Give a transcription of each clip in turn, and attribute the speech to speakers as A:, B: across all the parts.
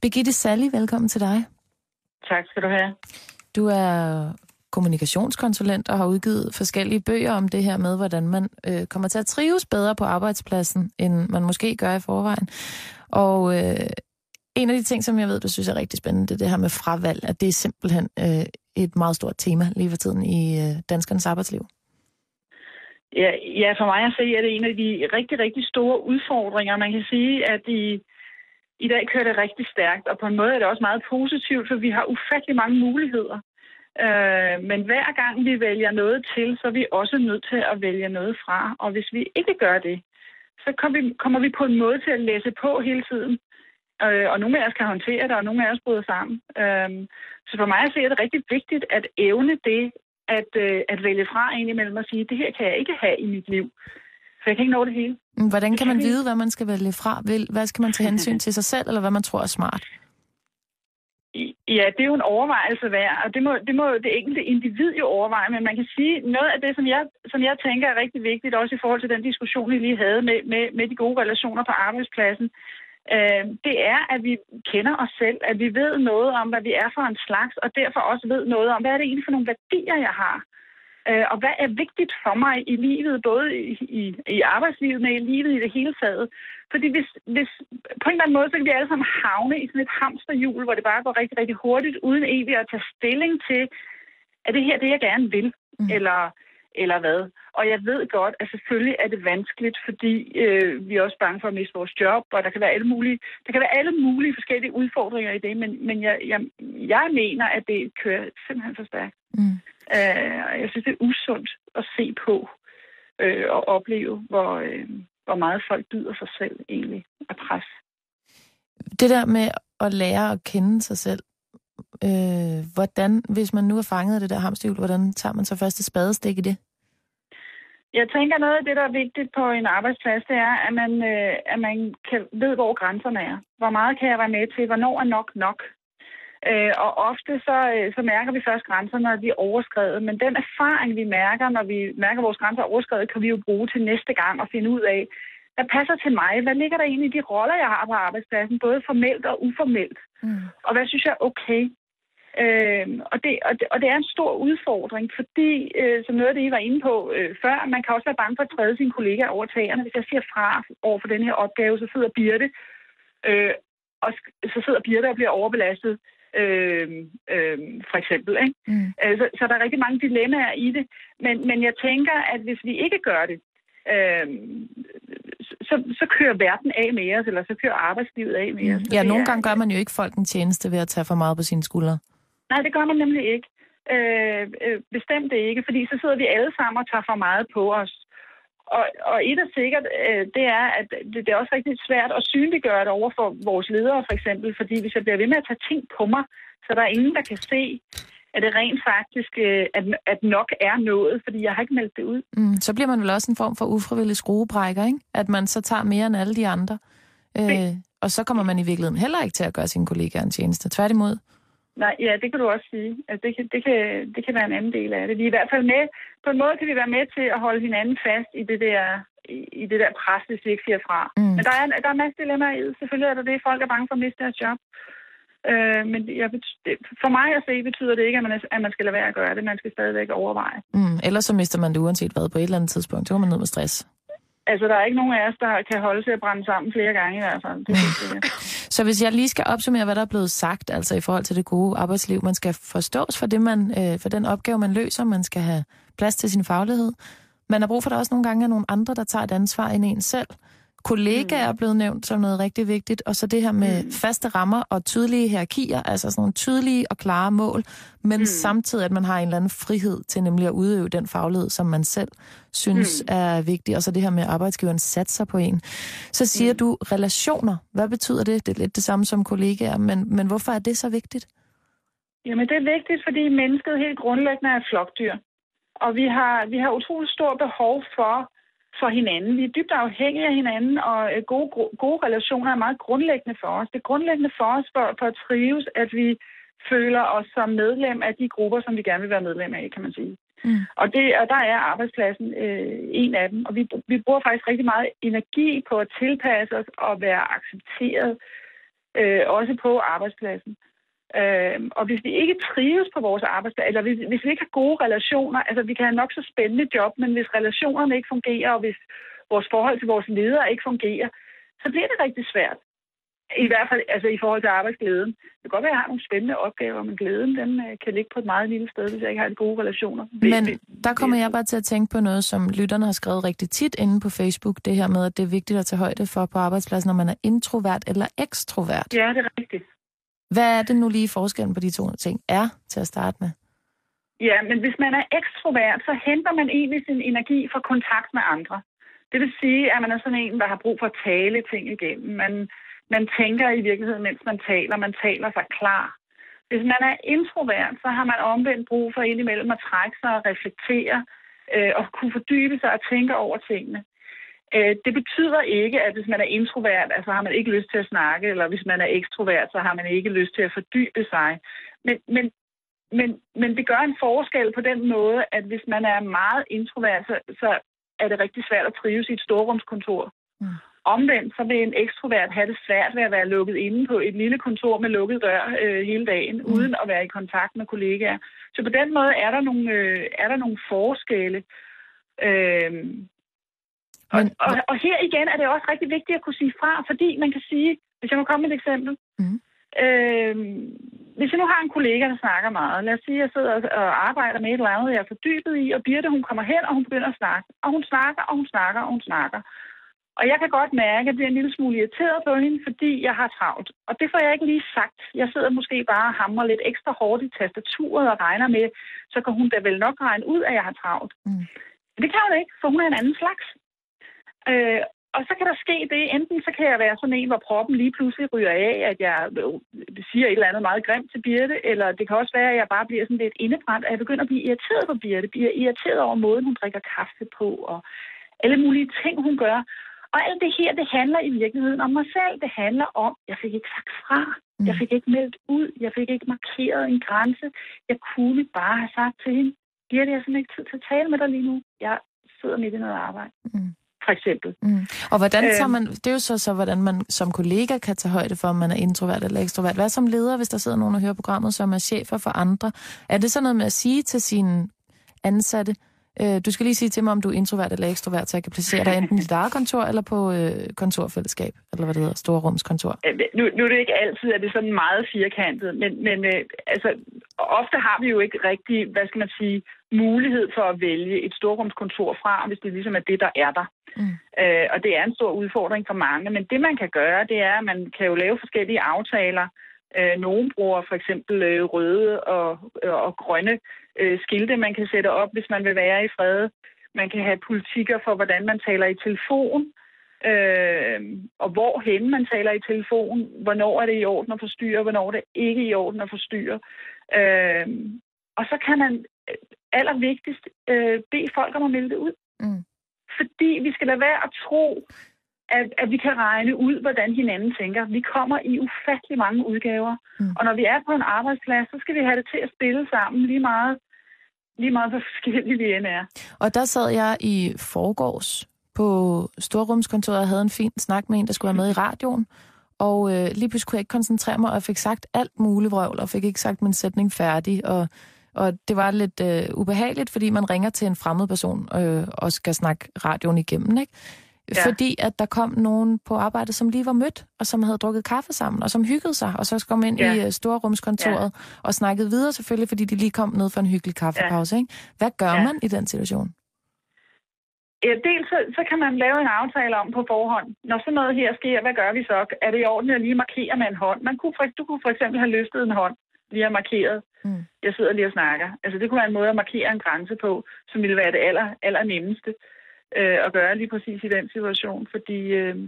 A: Birgitte Salli, velkommen til dig.
B: Tak skal du have.
A: Du er kommunikationskonsulent og har udgivet forskellige bøger om det her med, hvordan man kommer til at trives bedre på arbejdspladsen, end man måske gør i forvejen. Og en af de ting, som jeg ved, du synes er rigtig spændende, det er det her med fravalg, at det er simpelthen et meget stort tema lige for tiden i danskernes arbejdsliv.
B: Ja, for mig at se, er det en af de rigtig, rigtig store udfordringer. Man kan sige, at i dag kører det rigtig stærkt, og på en måde er det også meget positivt, for vi har ufattelig mange muligheder. Men hver gang vi vælger noget til, så er vi også nødt til at vælge noget fra. Og hvis vi ikke gør det, så kommer vi på en måde til at læse på hele tiden. Og nogle af os kan håndtere det, og nogle af os bryder sammen. Så for mig at se, er det rigtig vigtigt at evne det, at vælge fra indimellem og sige, det her kan jeg ikke have i mit liv. For jeg kan ikke nå det hele.
A: Hvordan kan man vide, hvad man skal vælge fra? Hvad skal man tage hensyn til sig selv, eller hvad man tror er smart?
B: Ja, det er jo en overvejelse værd, og det må det enkelte individ jo overveje. Men man kan sige, noget af det, som jeg tænker er rigtig vigtigt, også i forhold til den diskussion, vi lige havde med de gode relationer på arbejdspladsen, det er, at vi kender os selv, at vi ved noget om, hvad vi er for en slags, og derfor også ved noget om, hvad er det egentlig for nogle værdier, jeg har. Og hvad er vigtigt for mig i livet, både i arbejdslivet, men i livet i det hele taget. Fordi hvis på en eller anden måde, så kan vi alle sammen havne i sådan et hamsterhjul, hvor det bare går rigtig, rigtig hurtigt, uden egentlig at tage stilling til, er det her det, jeg gerne vil, eller hvad. Og jeg ved godt, at selvfølgelig er det vanskeligt, fordi vi er også bange for at miste vores job, og der kan være alle mulige forskellige udfordringer i det, men jeg mener, at det kører simpelthen for stærkt. Jeg synes, det er usundt at se på og opleve, hvor meget folk byder sig selv egentlig af pres.
A: Det der med at lære at kende sig selv, hvordan, hvis man nu er fanget af det der hamsterhjul, hvordan tager man så første spadestik i det?
B: Jeg tænker, noget af det, der er vigtigt på en arbejdsplads, det er, at man ved, hvor grænserne er. Hvor meget kan jeg være med til? Hvornår er nok nok? Og ofte så mærker vi først grænser, når de er overskredet. Men den erfaring, vi mærker, når vi mærker, at vores grænser er overskredet, kan vi jo bruge til næste gang og finde ud af, hvad passer til mig? Hvad ligger der egentlig i de roller, jeg har på arbejdspladsen, både formelt og uformelt? Og hvad synes jeg er okay? Og det er en stor udfordring, fordi, som noget af det, I var inde på før, man kan også være bange for at træde sine kollegaer over tæerne. Hvis jeg siger fra over for den her opgave, så sidder Birte, og bliver overbelastet. For eksempel. Ikke? Så der er rigtig mange dilemmaer i det. Men jeg tænker, at hvis vi ikke gør det, så kører verden af med os, eller så kører arbejdslivet af med os.
A: Ja, nogle gange gør man jo ikke folk en tjeneste ved at tage for meget på sine skuldre. Nej,
B: det gør man nemlig ikke. Bestemt ikke, fordi så sidder vi alle sammen og tager for meget på os. Og et er sikkert, det er, at det er også rigtig svært at synliggøre det over for vores ledere, for eksempel. Fordi hvis jeg bliver ved med at tage ting på mig, så der er ingen, der kan se, at det rent faktisk at nok er noget, fordi jeg har ikke meldt det ud.
A: Så bliver man vel også en form for ufrivillig skruebrækker, ikke? At man så tager mere end alle de andre. Og så kommer man i virkeligheden heller ikke til at gøre sine kollegaer en tjeneste. Tværtimod.
B: Nej, ja, det kan du også sige. Altså, det kan være en anden del af det. Vi er i hvert fald med, på en måde kan vi være med til at holde hinanden fast i det der pres, hvis vi ikke siger fra. Men der er en masse dilemmaer i det. Selvfølgelig er der det, folk er bange for at miste deres job. Men for mig at se betyder det ikke, at man skal lade være at gøre det. Man skal stadigvæk overveje.
A: Ellers så mister man det uanset hvad på et eller andet tidspunkt. Så går man ned med stress.
B: Altså, der er ikke nogen af os, der kan holde til at brænde sammen flere gange i hvert fald.
A: Så hvis jeg lige skal opsummere, hvad der er blevet sagt, altså i forhold til det gode arbejdsliv, man skal forstås for det, for den opgave, man løser, man skal have plads til sin faglighed. Man har brug for, der også nogle gange er nogle andre, der tager et ansvar end en selv. Kollegaer er blevet nævnt som noget rigtig vigtigt, og så det her med faste rammer og tydelige hierarkier, altså sådan nogle tydelige og klare mål, men samtidig, at man har en eller anden frihed til nemlig at udøve den faglighed, som man selv synes er vigtig, og så det her med, at arbejdsgiveren satser på en. Så siger du relationer. Hvad betyder det? Det er lidt det samme som kollegaer, men hvorfor er det så vigtigt?
B: Jamen, det er vigtigt, fordi mennesket helt grundlæggende er et flokdyr, og vi har utroligt stort behov for hinanden. Vi er dybt afhængige af hinanden, og gode relationer er meget grundlæggende for os. Det er grundlæggende for os for at trives, at vi føler os som medlem af de grupper, som vi gerne vil være medlem af, kan man sige. Og der er arbejdspladsen en af dem, og vi bruger faktisk rigtig meget energi på at tilpasse os og være accepteret også på arbejdspladsen. Og hvis vi ikke trives på vores arbejdsplads, eller hvis vi ikke har gode relationer, altså vi kan have nok så spændende job, men hvis relationerne ikke fungerer, og hvis vores forhold til vores ledere ikke fungerer, så bliver det rigtig svært. I hvert fald altså i forhold til arbejdsglæden. Det kan godt være, at jeg har nogle spændende opgaver, men glæden den kan ligge på et meget lille sted, hvis jeg ikke har gode relationer.
A: Men der kommer jeg bare til at tænke på noget, som lytterne har skrevet rigtig tit inde på Facebook. Det her med, at det er vigtigt at tage højde for på arbejdspladsen, når man er introvert eller ekstrovert.
B: Ja, det er rigtigt.
A: Hvad er det nu lige forskellen på de to ting er til at starte med?
B: Ja, men hvis man er ekstrovert, så henter man egentlig sin energi fra kontakt med andre. Det vil sige, at man er sådan en, der har brug for at tale ting igennem. Man tænker i virkeligheden, mens man taler sig klar. Hvis man er introvert, så har man omvendt brug for indimellem at trække sig og reflektere og kunne fordybe sig og tænke over tingene. Det betyder ikke, at hvis man er introvert, altså har man ikke lyst til at snakke, eller hvis man er ekstrovert, så har man ikke lyst til at fordybe sig. Men det gør en forskel på den måde, at hvis man er meget introvert, så er det rigtig svært at trives i et storrumskontor. Omvendt, så vil en ekstrovert have det svært ved at være lukket inde på et lille kontor med lukket dør hele dagen, uden at være i kontakt med kollegaer. Så på den måde er der nogle forskelle. Og her igen er det også rigtig vigtigt at kunne sige fra, fordi man kan sige, hvis jeg må komme med et eksempel. Hvis jeg nu har en kollega, der snakker meget, lad os sige, at jeg sidder og arbejder med et eller andet, jeg er fordybet i, og Birte, hun kommer hen, og hun begynder at snakke. Og hun snakker, og hun snakker, og hun snakker. Og jeg kan godt mærke, at jeg bliver en lille smule irriteret på hende, fordi jeg har travlt. Og det får jeg ikke lige sagt. Jeg sidder måske bare og hamrer lidt ekstra hårdt i tastaturet og regner med, så kan hun da vel nok regne ud, at jeg har travlt. Men det kan hun ikke, for hun er en anden slags. Og så kan der ske det. Enten så kan jeg være sådan en, hvor proppen lige pludselig ryger af, at jeg siger et eller andet meget grimt til Birte, eller det kan også være, at jeg bare bliver sådan lidt indebrændt, at jeg begynder at blive irriteret på Birte, bliver irriteret over måden, hun drikker kaffe på, og alle mulige ting, hun gør. Og alt det her, det handler i virkeligheden om mig selv. Det handler om, jeg fik ikke sagt fra. Jeg fik ikke meldt ud. Jeg fik ikke markeret en grænse. Jeg kunne bare have sagt til hende, Birte, jeg har simpelthen ikke tid til at tale med dig lige nu. Jeg sidder midt i noget arbejde. For eksempel.
A: Og hvordan tager man, det er jo så, hvordan man som kollega kan tage højde for, om man er introvert eller ekstrovert. Hvad som leder, hvis der sidder nogen og hører programmet, som er chefer for andre? Er det sådan noget med at sige til sine ansatte, du skal lige sige til mig, om du er introvert eller ekstrovert, så jeg kan placere dig enten i dit eget kontor eller på kontorfællesskab, eller hvad det hedder, storrumskontor?
B: Nu er det ikke altid, at det er sådan meget firkantet, men altså, ofte har vi jo ikke rigtig, hvad skal man sige, mulighed for at vælge et storrumskontor fra, hvis det ligesom er det, der er der. Og det er en stor udfordring for mange, men det man kan gøre, det er, at man kan jo lave forskellige aftaler. Nogle bruger for eksempel røde og grønne skilte, man kan sætte op, hvis man vil være i fred. Man kan have politikker for, hvordan man taler i telefon, og hvorhen man taler i telefon. Hvornår er det i orden at forstyrre, hvornår er det ikke i orden at forstyrre. Og så kan man allervigtigst bede folk om at melde det ud. Fordi vi skal lade være at tro, at vi kan regne ud, hvordan hinanden tænker. Vi kommer i ufattelig mange udgaver. Og når vi er på en arbejdsplads, så skal vi have det til at spille sammen lige meget hvor forskellige vi end er.
A: Og der sad jeg i forgårs på storrumskontoret og havde en fin snak med en, der skulle være med i radioen. Og lige pludselig kunne jeg ikke koncentrere mig, og jeg fik sagt alt muligt vrøvl, og fik ikke sagt min sætning færdig. Og det var lidt ubehageligt, fordi man ringer til en fremmed person og skal snakke radioen igennem, ikke? Ja. Fordi at der kom nogen på arbejdet, som lige var mødt, og som havde drukket kaffe sammen, og som hyggede sig, og så kom ind i storrumskontoret og snakkede videre selvfølgelig, fordi de lige kom ned for en hyggelig kaffepause. Ikke? Hvad gør man i den situation?
B: Ja, dels så kan man lave en aftale om på forhånd. Når sådan noget her sker, hvad gør vi så? Er det i orden at lige markere med en hånd? Du kunne for eksempel have løftet en hånd, lige have markeret. Jeg sidder lige og snakker. Altså det kunne være en måde at markere en grænse på, som ville være det aller nemmeste at gøre lige præcis i den situation. Fordi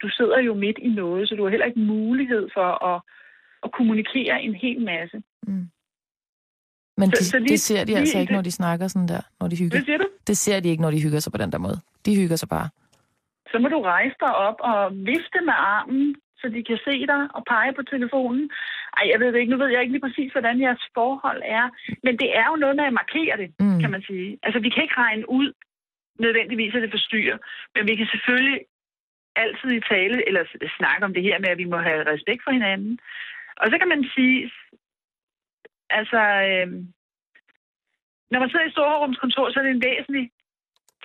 B: du sidder jo midt i noget, så du har heller ikke mulighed for at kommunikere en hel masse.
A: Men det ser de altså ikke, når de snakker sådan der, når de hygger.
B: Hvad siger du?
A: Det ser de ikke, når de hygger sig på den der måde. De hygger sig bare.
B: Så må du rejse dig op og vifte med armen, så de kan se dig og pege på telefonen. Ej, jeg ved det ikke. Nu ved jeg ikke lige præcis, hvordan jeres forhold er. Men det er jo noget med at markere det, kan man sige. Altså, vi kan ikke regne ud nødvendigvis, at det forstyrrer. Men vi kan selvfølgelig altid i tale, eller snakke om det her med, at vi må have respekt for hinanden. Og så kan man sige, altså, når man sidder i storrumskontor, så er det en væsentlig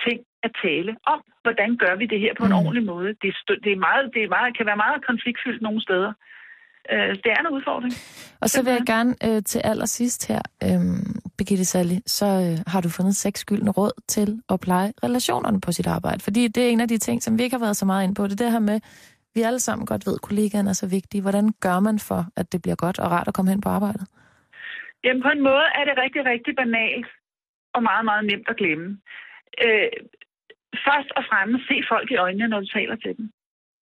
B: ting at tale om. Hvordan gør vi det her på en ordentlig måde? Det kan være meget konfliktfyldt nogle steder. Det er en udfordring.
A: Og så vil jeg gerne til allersidst her, Birgitte Salli, så har du fundet 6 gyldne råd til at pleje relationerne på sit arbejde. Fordi det er en af de ting, som vi ikke har været så meget inde på. Det her med, vi alle sammen godt ved, at kollegaerne er så vigtige. Hvordan gør man for, at det bliver godt og rart at komme hen på arbejdet?
B: Jamen på en måde er det rigtig, rigtig banalt og meget, meget nemt at glemme. Først og fremmest se folk i øjnene, når du taler til dem.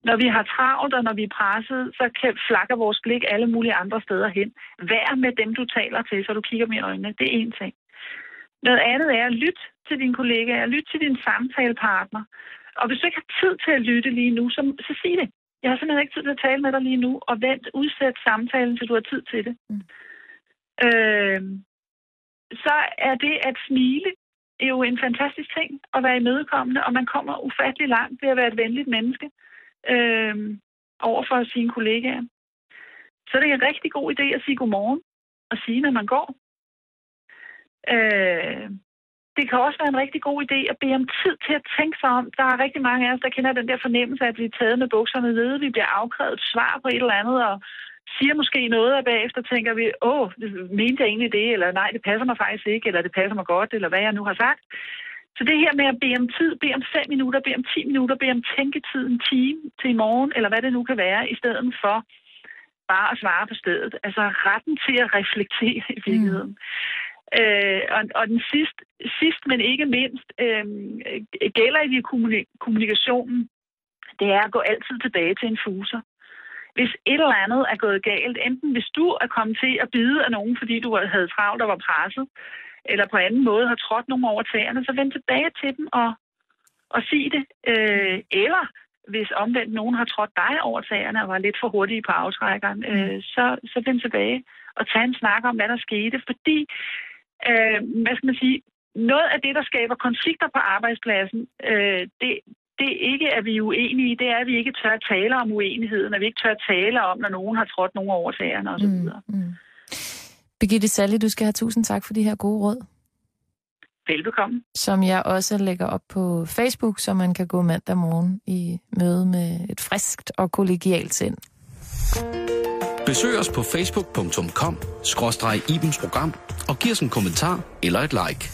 B: Når vi har travlt, og når vi er presset, så flakker vores blik alle mulige andre steder hen. Vær med dem, du taler til, så du kigger dem i øjnene. Det er en ting. Noget andet er at lytte til dine kollegaer, lytte til din samtalepartner. Og hvis du ikke har tid til at lytte lige nu, så sig det. Jeg har simpelthen ikke tid til at tale med dig lige nu, og udsæt samtalen, til du har tid til det. Så er det at smile er jo en fantastisk ting at være imødekommende, og man kommer ufattelig langt ved at være et venligt menneske over for sine kollegaer. Så det er en rigtig god idé at sige godmorgen og sige, når man går. Det kan også være en rigtig god idé at bede om tid til at tænke sig om. Der er rigtig mange af os, der kender den der fornemmelse af at blive taget med bukserne nede. Vi bliver afkrævet et svar på et eller andet, og siger måske noget, og bagefter tænker vi, mente jeg egentlig det, eller nej, det passer mig faktisk ikke, eller det passer mig godt, eller hvad jeg nu har sagt. Så det her med at bede om tid, bede om 5 minutter, bede om 10 minutter, bede om tænketid en time til i morgen, eller hvad det nu kan være, i stedet for bare at svare på stedet. Altså retten til at reflektere i virkeligheden. Og den sidst, men ikke mindst, gælder i kommunikationen, det er at gå altid tilbage til en fuser. Hvis et eller andet er gået galt, enten hvis du er kommet til at bide af nogen, fordi du havde travlt og var presset, eller på anden måde har trådt nogen over tæerne, så vend tilbage til dem og sig det. Eller hvis omvendt nogen har trådt dig over tæerne og var lidt for hurtige på aftrækkeren, så vend tilbage og tag en snak om, hvad der skete. Fordi, hvad skal man sige, noget af det, der skaber konflikter på arbejdspladsen, det er ikke, at vi er uenige, det er, at vi ikke tør tale om uenigheden, at vi ikke tør tale om, når nogen har trådt nogen over tæerne osv.
A: Birgitte Salli, du skal have tusind tak for de her gode råd.
B: Velbekomme.
A: Som jeg også lægger op på Facebook, så man kan gå mandag morgen i møde med et friskt og kollegialt sind.
C: Besøg os på facebook.com/Ibens Program og giv os en kommentar eller et like.